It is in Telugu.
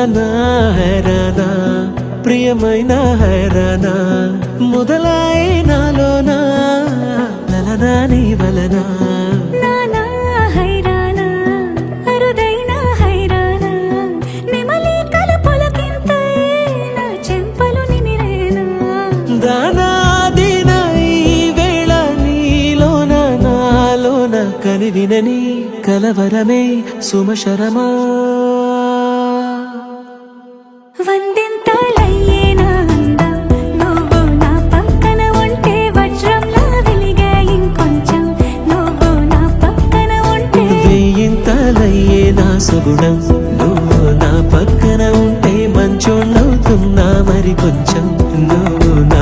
నా హైరానా ప్రియమైన హైరానా మొదలాయి నాలోనా లలనా నీ వలనా నానా హైరానా అరుదైన హైరానా నిమలి కలుపులకింతై నా చెంపలు నిమిరేనా దానాదిన ఈ వేళ నీలోన నాలోన కనివినని కలవరమే సుమశరమా వందింతలయ్యేనా అందం నువ్వు నా పక్కన ఉంటే వజ్రంలా వెలిగే ఇంకొంచెం నువ్వు నా పక్కన ఉంటే వెయ్యింతలయ్యే నా సుగుణం నువ్వు నా పక్కన ఉంటే మంచోళ్ళవుతున్నా మరి కొంచెం నువ్వు నా